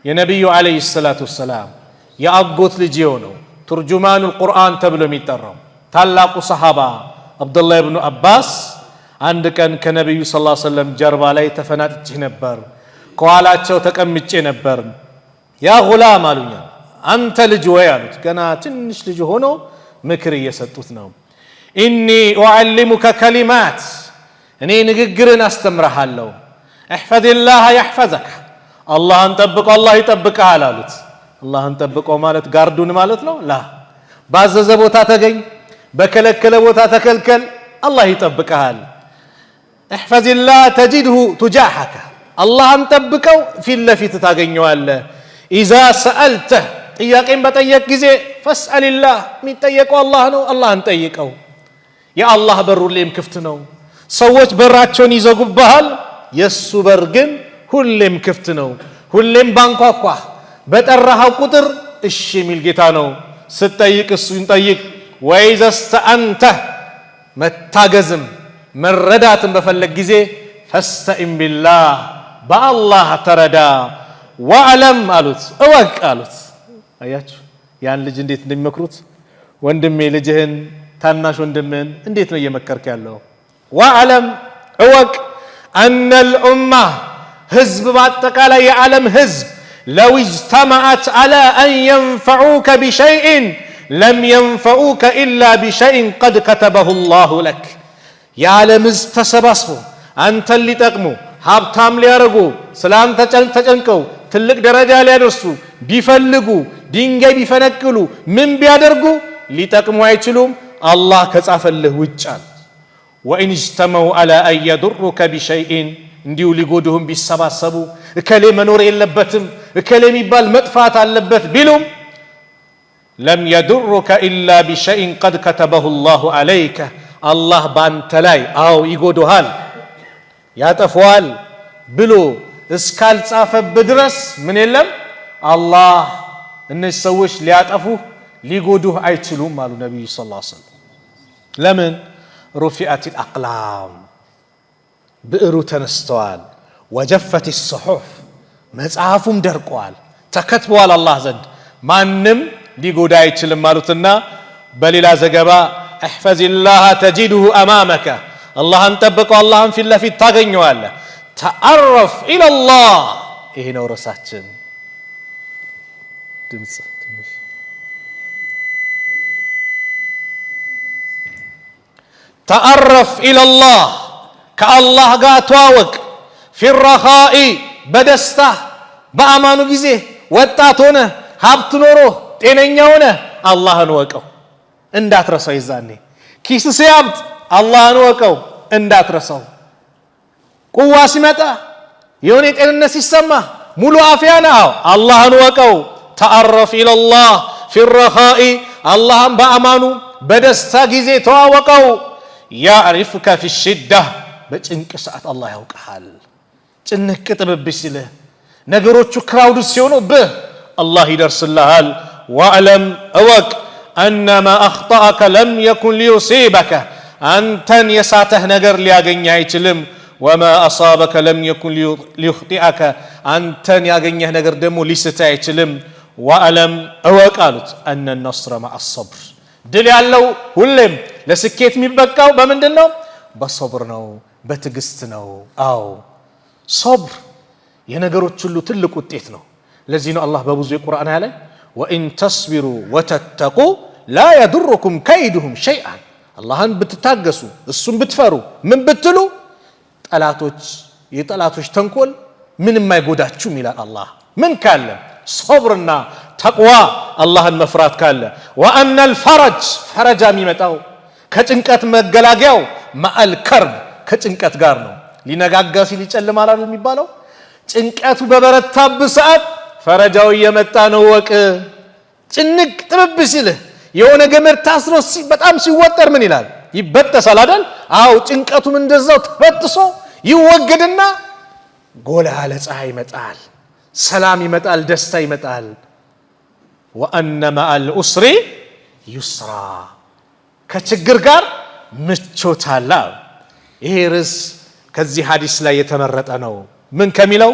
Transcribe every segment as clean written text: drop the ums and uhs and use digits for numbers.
የነብዩ አለይሂ ሰላቱ ሰላም የአጎት ልጅ ነው ተርጁማኑል ቁርአን ተብሎ የሚጠራው ታላቁ ሰሃባ አብዱላህ ኢብኑ አባስ አንድ ቀን ከነብዩ ሰለላሁ ዐለይሂ ወሰለም ጀርባ ላይ ተፈናጥቼ ነበር ከኋላቸው ተቀምጬ ነበር ያ ጉላም አሉኛ አንተ ልጅ ወይ አሉት ገና ትንሽ ልጅ ሆኖ ምክር እየሰጡት ነው ኢኒ ኡዓልሙከ ከሊማት እኔ ንግግርን አስተምርሃለሁ احفظillah يحفظك አላህን ጠብቀው አላህ ይጠብቅሃል አሉት አላህን ጠብቀው ማለት ጋርዱን ማለት ነው ላ ባዘዘ ቦታ ተገኝ በከለከለ ቦታ ተከልከል አላህ ይጠብቅሃል احفظillah تجده تجاهك አላህን ጠብቀው ፊት ለፊት ታገኘዋለህ اذا سالت ጥያቄን በጠየቅ ጊዜ فاسالillah የሚጠየቀው አላህ ነው አላህን ጠይቀው የአላህ በር ሁሌም ክፍት ነው ሰዎች በራቸውን ይዘጉብሃል የሱ በር ግን ሁሌም ክፍት ነው ሁሌም ባንኳኳ በጠራኸው ቁጥር እሺ የሚል ጌታ ነው ስትጠይቅ እሱን ጠይቅ ወይዘስተአንተ መታገዝም መረዳትን በፈለግ ጊዜ ፈስተኢን ቢላህ በአላህ ተረዳ ወዕለም አሉት እወቅ አሉት አያችሁ ያን ልጅ እንዴት እንደሚመክሩት ወንድሜ ልጅህን ታናሽ ወንድምህን እንዴት ነው እየመከርክ ያለው ወዕለም እወቅ أن الأمة حزب باتقال يعلم حزب لو اجتمعت على أن ينفعوك بشيء لم ينفعوك إلا بشيء قد كتبه الله لك يعلم حزب تسبسبو أنت اللي تقمو ሀብታም ሊያረጉ ስላንተ ተጨንቀው ትልቅ ደረጃ ሊያደርሱ ቢፈልጉ ድንጋይ ቢፈነቅሉ ምን ቢያደርጉ ሊጠቅሙ አይችሉም አላህ ከጻፈልህ ውጫል وإن اجتمعوا على أن يضرك بشيء እንዲሁ ሊጎዱህም ቢሰባሰቡ እከሌ መኖር የለበትም እከሌ የሚባል መጥፋት አለበት ቢሉም لم يضرك إلا بشيء قد كتبه الله عليك الله ባንተ ላይ አው ይጎዱሃል ያጠፋዋል ብሎ እስካልጻፈብህ ድረስ ምን የለም አላህ እነዚህ ሰዎች ሊያጠፉ ሊጎዱህ አይችሉም አሉ ነብዩ ሰለላሁ ዐለይሂ ወሰለም ለምን رفعت الأقلام بئرو تنستوال وجفت الصحف مصحفهم درقوال تكتبوال الله زند مانم ሊጎዳ አይችልም ማሉትና በሌላ ዘገባ احفظ الله تجده امامك አላህን ጠብቀው አላህን ፊት ለፊት ታገኘዋለህ ተአረፍ الى الله ይሄ ነው ራሳችን ድምጽ ትንሽ ተአረፍ الى الله ከአላህ ጋር ተዋወቅ في الرخاء በደስታ በአማኑ ጊዜ ወጣት ሆነ ሀብት ኖሮ ጤነኛ ሆነ አላህን ወቀው እንዳትረሳው ይዛኔ ኪስ ሲያብጥ አላህን ወቀው እንዳትረሳው ቁዋ ሲመጣ የሆነ ጤንነት ሲሰማ ሙሉ አፍያ ነው አላህን ወቀው ተአረፍ الى الله في الرخاء አላህን በአማኑ በደስታ ጊዜ ተዋወቀው يعرفك في الشدة በጭንቅ ሰዓት አላህ ያውቃል ጭንቅ ጥብብሽ ሲልህ ነገሮቹ ክራውድ ሲሆኑብህ አላህ ይደርስልሃል واعلم اوك ان ما اخطاك لم يكن ليصيبك አንተን የሳተህ ነገር ሊያገኝ አይችልም وما اصابك لم يكن ليخطئك አንተን ያገኘህ ነገር ደግሞ ሊስትህ አይችልም واعلم اوك አሉት ان النصر مع الصبر ድል ያለው ሁሌም ለስኬት የሚበቃው በምንድነው በሶብር ነው በትግስት ነው አው ሶብር የነገሮች ሁሉ ትልቅ ውጤት ነው ለዚህ ነው አላህ በብዙ የቁርአን አለ وان تصبروا وتتقوا لا يضركم كيدهم شيئا አላህን ብትታገሱ እሱን ብትፈሩ ምን ብትሉ ጠላቶች የጠላቶች ተንኮል ምንም አይጎዳችሁም ይላል አላህ ምን ካለ ሶብርና ተቅዋ አላህን መፍራት ካለ وان الفرج فرج የሚመጣው ከጭንቀት መገላገያው ማአል ከርብ ከጭንቀት ጋር ነው ሊነጋጋ ሲል ይጨልማል አይደል የሚባለው ጭንቀቱ በበረታብ ሰዓት ፈረጃው እየመጣ ነው ወቅ ጭንቅ ጥብብ ሲል የሆነ ገመድ ታስሮ በጣም ሲወጠር ምን ይላል ይበጠሳል አይደል አው ጭንቀቱም እንደዛው ተበጥሶ ይወገድና ጎላ ያለ ፀሐይ ይመጣል ሰላም ይመጣል ደስታ ይመጣል وان مع العسر يسرا ከችግር ጋር ምቾት አለ ይሄ ርዕስ ከዚህ ሐዲስ ላይ የተመረጠ ነው ምን ከሚለው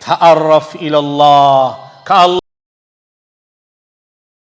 ተአረፍ الى الله ከአላህ